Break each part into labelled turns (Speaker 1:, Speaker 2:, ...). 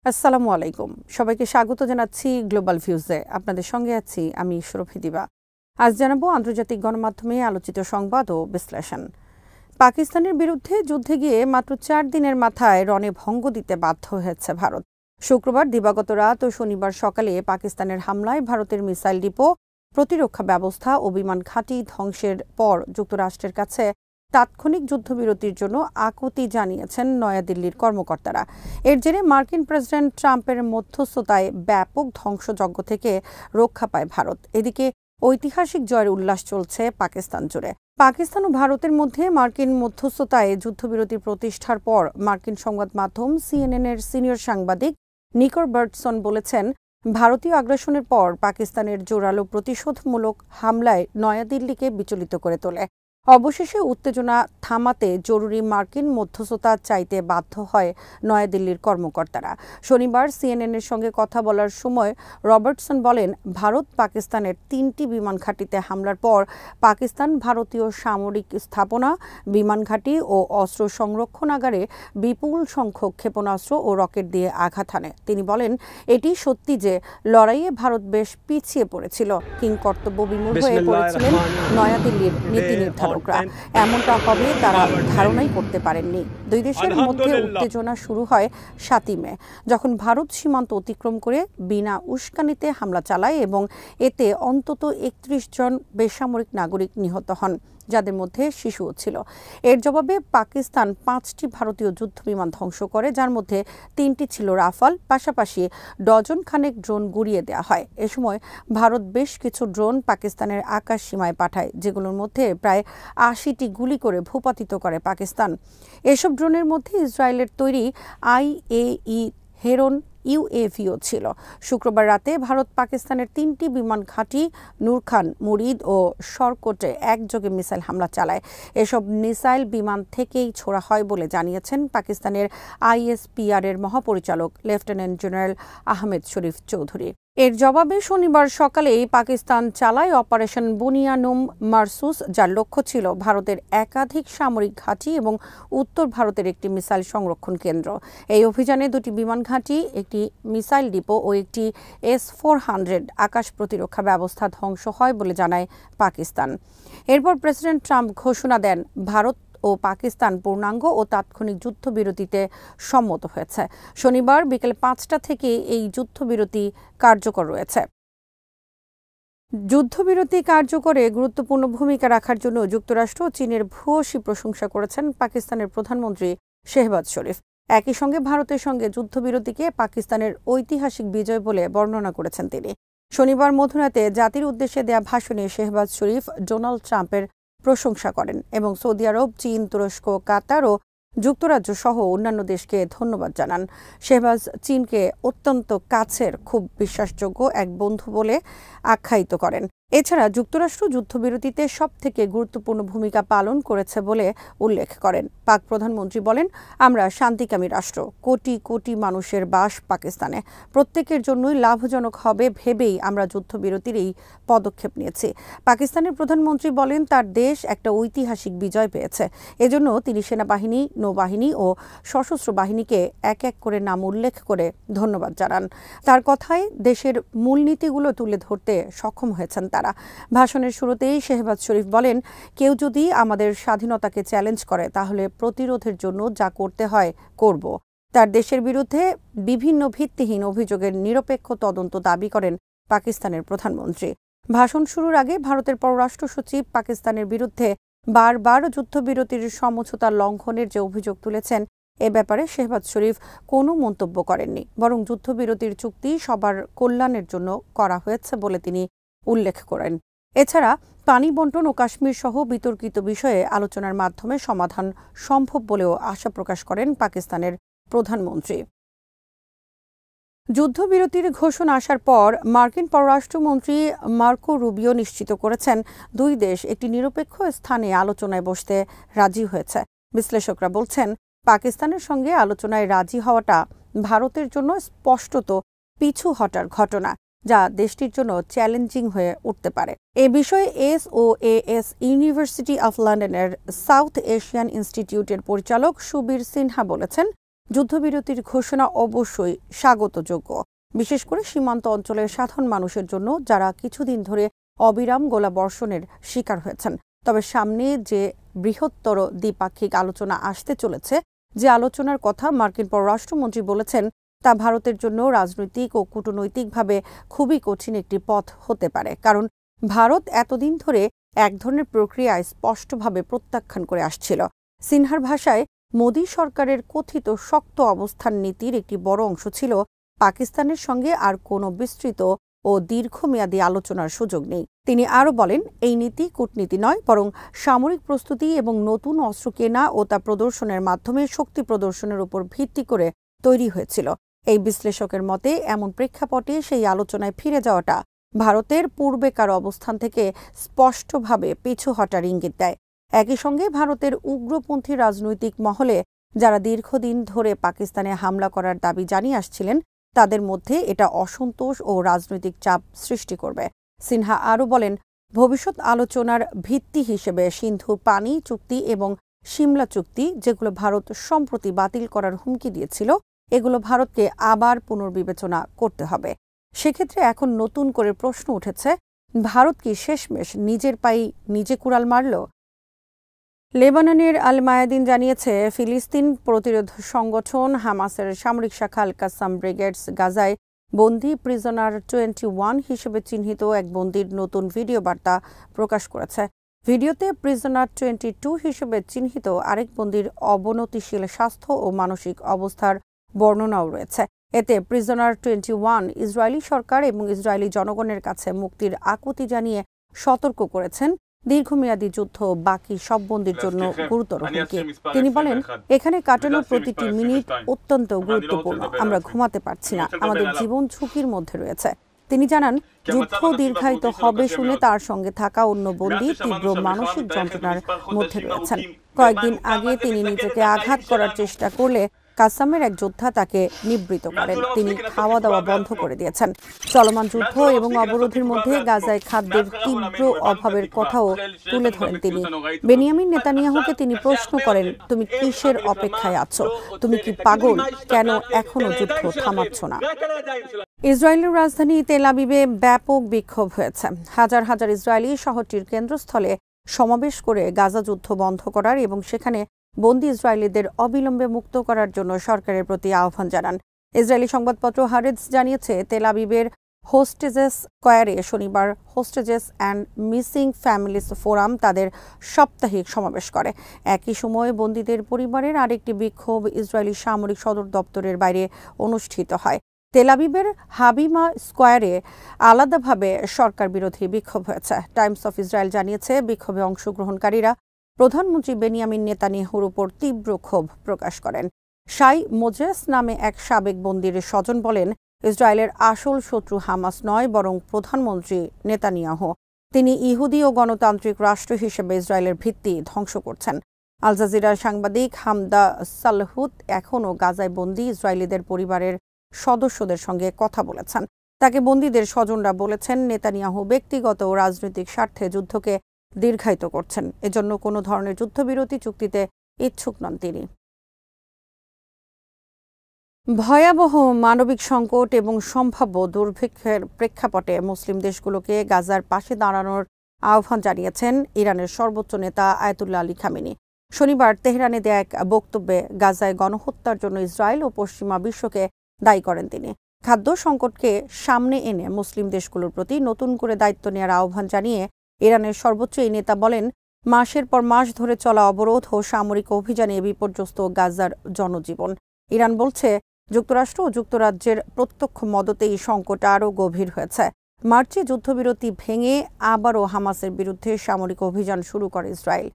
Speaker 1: আসসালামু আলাইকুম। সবাইকে স্বাগত জানাচ্ছি গ্লোবাল ভিউজে। আপনাদের সঙ্গে আছি আমি সুরভি দিবা। আজ জানাবো আন্তর্জাতিক গণমাধ্যমে আলোচিত সংবাদ ও বিশ্লেষণ। পাকিস্তানের বিরুদ্ধে যুদ্ধে গিয়ে মাত্র 4 দিনের মাথায় রণে ভঙ্গ দিতে বাধ্য হয়েছে ভারত। শুক্রবার দিবাগত রাত ও শনিবার সকালে পাকিস্তানের হামলায় ভারতের মিসাইল ডিপো, প্রতিরক্ষা ব্যবস্থা ও বিমান ঘাঁটি ধ্বংসের পর যুক্তরাষ্ট্রের কাছে তাৎক্ষণিক যুদ্ধবিরতির জন্য আকুতি জানিয়েছেন নয়াদিল্লির কর্মকর্তারা। এর জেরে মার্কিন প্রেসিডেন্ট ট্রাম্পের মধ্যস্থতায় ব্যাপক ধ্বংসযজ্ঞ থেকে রক্ষা পায় ভারত। এদিকে ঐতিহাসিক জয়ের উল্লাস চলছে পাকিস্তান জুড়ে। পাকিস্তান ও ভারতের মধ্যে মার্কিন মধ্যস্থতায় যুদ্ধবিরতি প্রতিষ্ঠার পর মার্কিন সংবাদ মাধ্যম সিএনএন-এর সিনিয়র সাংবাদিক নিকর বার্টসন বলেছেন, ভারতীয় আগ্রাসনের পর পাকিস্তানের জোরালো প্রতিশোধমূলক হামলায় নয়াদিল্লিকে বিচলিত করে তোলে। অবশেষে উত্তেজনা থামাতে জরুরি মার্কিন মধ্যস্থতা চাইতে বাধ্য হয় নয়াদিল্লির কর্মকর্তারা। শনিবার সিএনএনের সঙ্গে কথা বলার সময় রবার্টসন বলেন, ভারত পাকিস্তানের 3টি বিমান ঘাঁটিতে হামলার পর পাকিস্তান ভারতীয় সামরিক স্থাপনা, বিমান ঘাঁটি ও অস্ত্র সংরক্ষণাগারে বিপুল সংখ্যক ক্ষেপণাস্ত্র ও রকেট দিয়ে আঘাত হানে। তিনি বলেন, এটি সত্যি যে লড়াইয়ে ভারত বেশ পিছিয়ে পড়েছিল, কিংকর্তব্য বিমূঢ় হয়ে পড়েছিলেন নয়াদিল্লির নীতি নির্ধারক। এমনটা হবে তারা ধারণাই করতে পারেননি। দুই দেশের মধ্যে উত্তেজনা শুরু হয় 7 মে, যখন ভারত সীমান্ত অতিক্রম করে বিনা উস্কানিতে হামলা চালায় এবং এতে অন্তত 31 জন বেসামরিক নাগরিক নিহত হন, যাদের মধ্যে শিশুও ছিল। এর জবাবে পাকিস্তান 5টি ভারতীয় যুদ্ধবিমান ধ্বংস করে, যার মধ্যে 3টি ছিল রাফাল। পাশাপাশি ডজন খানেক ড্রোন গুড়িয়ে দেওয়া হয়। এ সময় ভারত বেশ কিছু ড্রোন পাকিস্তানের আকাশ সীমায় পাঠায়, যেগুলোর মধ্যে প্রায় 80টি গুলি করে ভূপাতিত করে পাকিস্তান। এসব ড্রোনের মধ্যে ইসরায়েলের তৈরি IAE হেরন UAVও ছিল। শুক্রবার রাতে ভারত পাকিস্তানের 3টি বিমান ঘাঁটি নূরখান, মুরিদ ও শরকোটে একযোগে মিসাইল হামলা চালায়। এসব মিসাইল বিমান থেকেই ছোড়া হয় বলে জানিয়েছেন পাকিস্তানের ISPR এর মহাপরিচালক লেফটেন্যান্ট জেনারেল আহমেদ শরীফ চৌধুরী। এর জবাবে শনিবার সকালেই পাকিস্তান চালায় অপারেশন বুনিয়ানুম মারসুস, যার লক্ষ্য ছিল ভারতের একাধিক সামরিক ঘাঁটি এবং উত্তর ভারতের একটি মিসাইল সংরক্ষণ কেন্দ্র। এই অভিযানে 2টি বিমান ঘাঁটি, একটি মিসাইল ডিপো ও একটি S-400 আকাশ প্রতিরক্ষা ব্যবস্থা ধ্বংস হয় বলে জানায় পাকিস্তান। এরপর প্রেসিডেন্ট ট্রাম্প ঘোষণা দেন, ভারত ও পাকিস্তান পূর্ণাঙ্গ ও তাৎক্ষণিক যুদ্ধবিরতিতে সম্মত হয়েছে। শনিবার বিকেল 5টা থেকে এই যুদ্ধবিরতি কার্যকর রয়েছে। যুদ্ধবিরতি কার্যকরে গুরুত্বপূর্ণ ভূমিকা রাখার জন্য যুক্তরাষ্ট্র ও চীনের ভূয়সী প্রশংসা করেছেন পাকিস্তানের প্রধানমন্ত্রী শেহবাজ শরীফ। একই সঙ্গে ভারতের সঙ্গে যুদ্ধবিরতিকে পাকিস্তানের ঐতিহাসিক বিজয় বলে বর্ণনা করেছেন তিনি। শনিবার মধ্যরাতে জাতির উদ্দেশ্যে দেয়া ভাষণে শেহবাজ শরীফ ডোনাল্ড ট্রাম্পের প্রশংসা করেন এবং সৌদি আরব, চীন, তুরস্ক, কাতার ও যুক্তরাজ্য সহ অন্যান্য দেশকে ধন্যবাদ জানান। শেহবাজ চীনকে অত্যন্ত কাছের, খুব বিশ্বাসযোগ্য এক বন্ধু বলে আখ্যায়িত করেন। এছাড়া যুক্তরাষ্ট্র যুদ্ধবিরতিতে সবথেকে গুরুত্বপূর্ণ ভূমিকা পালন করেছে বলে উল্লেখ করেন। পাক প্রধানমন্ত্রী বলেন, আমরা শান্তিকামী রাষ্ট্র, কোটি কোটি মানুষের বাস পাকিস্তানে, প্রত্যেকের জন্যই লাভজনক হবে ভেবেই আমরা যুদ্ধবিরতির এই পদক্ষেপ নিয়েছি। পাকিস্তানের প্রধানমন্ত্রী বলেন, তার দেশ একটা ঐতিহাসিক বিজয় পেয়েছে। এজন্য তিনি সেনাবাহিনী, নৌবাহিনী ও সশস্ত্র বাহিনীকে এক এক করে নাম উল্লেখ করে ধন্যবাদ জানান। তার কথায় দেশের মূলনীতিগুলো তুলে ধরতে সক্ষম হয়েছেন তারা। ভাষণের শুরুতেই শেহবাজ শরীফ বলেন, কেউ যদি আমাদের স্বাধীনতাকে চ্যালেঞ্জ করে তাহলে প্রতিরোধের জন্য যা করতে হয় করব। তার দেশের বিরুদ্ধে বিভিন্ন ভিত্তিহীন অভিযোগের নিরপেক্ষ তদন্ত দাবি করেন পাকিস্তানের প্রধানমন্ত্রী। ভাষণ শুরুর আগে ভারতের পররাষ্ট্র সচিব পাকিস্তানের বিরুদ্ধে বারবার যুদ্ধবিরতির সমঝোতা লঙ্ঘনের যে অভিযোগ তুলেছেন, এ ব্যাপারে শেহবাজ শরীফ কোনো মন্তব্য করেননি, বরং যুদ্ধবিরতির চুক্তি সবার কল্যাণের জন্য করা হয়েছে বলে তিনি উল্লেখ করেন। এছাড়া পানি বণ্টন ও কাশ্মীর সহ বিতর্কিত বিষয়ে আলোচনার মাধ্যমে সমাধান সম্ভব বলেও আশা প্রকাশ করেন পাকিস্তানের প্রধানমন্ত্রী। যুদ্ধবিরতির ঘোষণা আসার পর মার্কিন পররাষ্ট্রমন্ত্রী মার্কো রুবিও নিশ্চিত করেছেন, দুই দেশ একটি নিরপেক্ষ স্থানে আলোচনায় বসতে রাজি হয়েছে। বিশ্লেষকরা বলছেন, পাকিস্তানের সঙ্গে আলোচনায় রাজি হওয়াটা ভারতের জন্য স্পষ্টত পিছু হটার ঘটনা, যা দেশটির জন্য চ্যালেঞ্জিং হয়ে উঠতে পারে। এ বিষয়ে SOAS ইউনিভার্সিটি অফ লন্ডনের সাউথ এশিয়ান ইনস্টিটিউটের পরিচালক সুবীর সিনহা বলেছেন, যুদ্ধবিরতির ঘোষণা অবশ্যই স্বাগতযোগ্য, বিশেষ করে সীমান্ত অঞ্চলের সাধারণ মানুষের জন্য যারা কিছুদিন ধরে অবিরাম গোলাবর্ষণের শিকার হয়েছেন। তবে সামনে যে বৃহত্তর দ্বিপাক্ষিক আলোচনা আসতে চলেছে, যে আলোচনার কথা মার্কিন পররাষ্ট্রমন্ত্রী বলেছেন, তা ভারতের জন্য রাজনৈতিক ও কূটনৈতিকভাবে খুবই কঠিন একটি পথ হতে পারে। কারণ ভারত এতদিন ধরে এক ধরনের প্রক্রিয়ায় স্পষ্টভাবে প্রত্যাখ্যান করে আসছিল। সিনহার ভাষায়, মোদী সরকারের কথিত শক্ত অবস্থান নীতির একটি বড় অংশ ছিল পাকিস্তানের সঙ্গে আর কোনো বিস্তৃত ও দীর্ঘমেয়াদী আলোচনার সুযোগ নেই। তিনি আরও বলেন, এই নীতি কূটনীতি নয়, বরং সামরিক প্রস্তুতি এবং নতুন অস্ত্র কেনা ও তা প্রদর্শনের মাধ্যমে শক্তি প্রদর্শনের উপর ভিত্তি করে তৈরি হয়েছিল। এই বিশ্লেষকের মতে এমন প্রেক্ষাপটে সেই আলোচনায় ফিরে যাওয়াটা ভারতের পূর্বেকার অবস্থান থেকে স্পষ্টভাবে পিছু হটার ইঙ্গিত দেয়। একই সঙ্গে ভারতের উগ্রপন্থী রাজনৈতিক মহলে যারা দীর্ঘদিন ধরে পাকিস্তানে হামলা করার দাবি জানিয়ে আসছিলেন, তাদের মধ্যে এটা অসন্তোষ ও রাজনৈতিক চাপ সৃষ্টি করবে। সিনহা আরও বলেন, ভবিষ্যৎ আলোচনার ভিত্তি হিসেবে সিন্ধু পানি চুক্তি এবং সিমলা চুক্তি, যেগুলো ভারত সম্প্রতি বাতিল করার হুমকি দিয়েছিল, এগুলো ভারতকে আবার পুনর্বিবেচনা করতে হবে। সেক্ষেত্রে এখন নতুন করে প্রশ্ন উঠেছে, ভারত কি শেষমেশ নিজের পায়ে নিজে কুড়াল মারল? লেবাননের আল মায়াদিন জানিয়েছে, ফিলিস্তিন প্রতিরোধ সংগঠন হামাসের সামরিক শাখা আল কাসাম ব্রিগেডস গাজায় বন্দি প্রিজনার 21 হিসেবে চিহ্নিত এক বন্দির নতুন ভিডিও বার্তা প্রকাশ করেছে। ভিডিওতে প্রিজনার 22 হিসেবে চিহ্নিত আরেক বন্দির অবনতিশীল স্বাস্থ্য ও মানসিক অবস্থার বর্ণনাও রয়েছে। এতে প্রিজনার 21 ইসরায়েলি সরকার এবং ইসরায়েলি জনগণের কাছে মুক্তির আকুতি জানিয়ে সতর্ক করেছেন, দীর্ঘমেয়াদী যুদ্ধ বাকি সব বন্দীর জন্য গুরুতর হুমকি। তিনি বলেন, এখানে কাটানো প্রতিটি মিনিট অত্যন্ত গুরুত্বপূর্ণ। আমরা ঘুমাতে পারছি না, আমাদের জীবন ঝুঁকির মধ্যে রয়েছে। তিনি জানান, যুদ্ধ দীর্ঘায়িত হবে শুনে তার সঙ্গে থাকা অন্য বন্দী তীব্র মানসিক যন্ত্রণার মধ্যে রয়েছেন। কয়েকদিন আগে তিনি নিজেকে আঘাত করার চেষ্টা করলে কাসামের এক যোদ্ধা তাকে নিবৃত করেন। তিনি খাওয়া দাওয়া বন্ধ করে দিয়েছেন। চলমান যুদ্ধ এবং অবরোধের মধ্যে গাজায় খাদ্যের তীব্র অভাবের কথাও তুলে ধরেন তিনি। বেনিয়ামিন নেতানিয়াহুকে তিনি প্রশ্ন করেন, তুমি কিসের অপেক্ষায় আছো? তুমি কি পাগল? কেন এখনো যুদ্ধ থামাচ্ছ না? ইসরায়েলের রাজধানী তেল আবিবে ব্যাপক বিক্ষোভ হয়েছে। হাজার হাজার ইসরায়েলি শহরটির কেন্দ্রস্থলে সমাবেশ করে গাজা যুদ্ধ বন্ধ করার এবং সেখানে বন্দী ইসরায়েলিদের অবিলম্বে মুক্ত করার জন্য সরকারের প্রতি আহ্বান জানান। ইসরায়েলি সংবাদপত্র হারেটস জানিয়েছে, তেল আবিবের হোস্টেজেস স্কয়ারে শনিবার হোস্টেজেস অ্যান্ড মিসিং ফ্যামিলিস ফোরাম তাদের সাপ্তাহিক সমাবেশ করে। একই সময়ে বন্দীদের পরিবারের আরেকটি বিক্ষোভ ইসরায়েলি সামরিক সদর দপ্তরের বাইরে অনুষ্ঠিত হয়। তেল আবিবের হাবিমা স্কয়ারে আলাদাভাবে সরকার বিরোধী বিক্ষোভ হয়েছে। টাইমস অফ ইসরায়েল জানিয়েছে, বিক্ষোভে অংশগ্রহণকারীরা প্রধানমন্ত্রী বেনিয়ামিন নেতানিয়াহুর উপর তীব্র ক্ষোভ প্রকাশ করেন। শাই মোজেস নামে এক সাবেক বন্দীর স্বজন বলেন, ইসরায়েলের আসল শত্রু হামাস নয়, বরং প্রধানমন্ত্রী নেতানিয়াহু। তিনি ইহুদি ও গণতান্ত্রিক রাষ্ট্র হিসেবে ইসরায়েলের ভিত্তি ধ্বংস করছেন। আল জাজিরার সাংবাদিক হামদা সালহুত এখনও গাজায় বন্দী ইসরায়েলিদের পরিবারের সদস্যদের সঙ্গে কথা বলেছেন। তাকে বন্দীদের স্বজনরা বলেছেন, নেতানিয়াহু ব্যক্তিগত ও রাজনৈতিক স্বার্থে যুদ্ধকে দীর্ঘায়িত করছেন। এজন্য কোনো ধরনের যুদ্ধবিরতি চুক্তিতে ইচ্ছুক নন তিনি। ভয়াবহ মানবিক সংকট এবং সম্ভাব্য দুর্ভিক্ষের প্রেক্ষাপটে মুসলিম দেশগুলোকে গাজার পাশে দাঁড়ানোর আহ্বান জানিয়েছেন ইরানের সর্বোচ্চ নেতা আয়াতুল্লাহ আলী খামেনি। শনিবার তেহরানে দেয়া এক বক্তব্যে গাজায় গণহত্যার জন্য ইসরায়েল ও পশ্চিমা বিশ্বকে দায়ী করেন তিনি। খাদ্য সংকটকে সামনে এনে মুসলিম দেশগুলোর প্রতি নতুন করে দায়িত্ব নেওয়ার আহ্বান জানিয়ে ইরানের সর্বোচ্চ এই নেতা বলেন, মাসের পর মাস ধরে চলা অবরোধ ও সামরিক অভিযানে বিপর্যস্ত গাজার জনজীবন। ইরান বলছে, যুক্তরাষ্ট্র ও যুক্তরাজ্যের প্রত্যক্ষ মদতেই সংকট আরও গভীর হয়েছে। মার্চে যুদ্ধবিরতি ভেঙে আবারও হামাসের বিরুদ্ধে সামরিক অভিযান শুরু করে ইসরায়েল।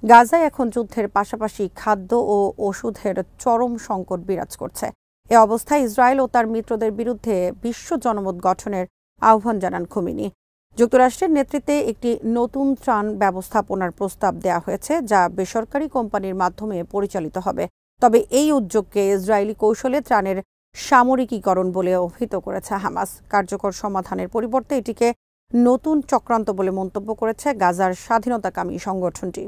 Speaker 1: গাজায় এখন যুদ্ধের পাশাপাশি খাদ্য ও ওষুধের চরম সংকট বিরাজ করছে। এ অবস্থায় ইসরায়েল ও তার মিত্রদের বিরুদ্ধে বিশ্ব জনমত গঠনের আহ্বান জানান খামেনি। যুক্তরাষ্ট্রের নেতৃত্বে একটি নতুন ত্রাণ ব্যবস্থাপনার প্রস্তাব দেওয়া হয়েছে, যা বেসরকারি কোম্পানির মাধ্যমে পরিচালিত হবে। তবে এই উদ্যোগকে ইসরায়েলি কৌশলে ত্রাণের সামরিকীকরণ বলে অভিহিত করেছে হামাস। কার্যকর সমাধানের পরিবর্তে এটিকে নতুন চক্রান্ত বলে মন্তব্য করেছে গাজার স্বাধীনতাকামী সংগঠনটি।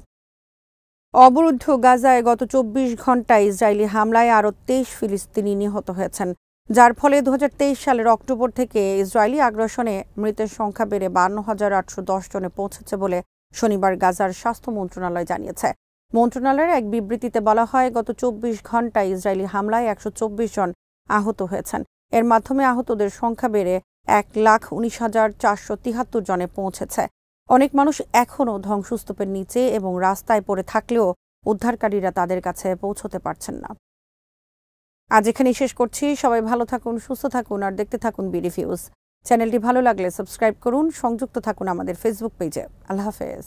Speaker 1: অবরুদ্ধ গাজায় গত ২৪ ঘণ্টায় ইসরায়েলি হামলায় আরও ২৩ ফিলিস্তিনি নিহত হয়েছেন, যার ফলে ২০২৩ সালের অক্টোবর থেকে ইসরায়েলি আগ্রাসনে মৃতের সংখ্যা বেড়ে ৫২,৮১০ জনে পৌঁছেছে বলে শনিবার গাজার স্বাস্থ্য মন্ত্রণালয় জানিয়েছে। মন্ত্রণালয়ের এক বিবৃতিতে বলা হয়, গত ২৪ ঘণ্টায় ইসরায়েলি হামলায় ১২৪ জন আহত হয়েছেন। এর মাধ্যমে আহতদের সংখ্যা বেড়ে ১,১৯,৪৭৩ জনে পৌঁছেছে। অনেক মানুষ এখনও ধ্বংসস্তূপের নিচে এবং রাস্তায় পড়ে থাকলেও উদ্ধারকারীরা তাদের কাছে পৌঁছতে পারছেন না। আজ এখানেই শেষ করছি। সবাই ভালো থাকুন, সুস্থ থাকুন আর দেখতে থাকুন বিডিভিউজ। চ্যানেলটি ভালো লাগলে সাবস্ক্রাইব করুন, সংযুক্ত থাকুন আমাদের ফেসবুক পেজে। আল্লাহ হাফেজ।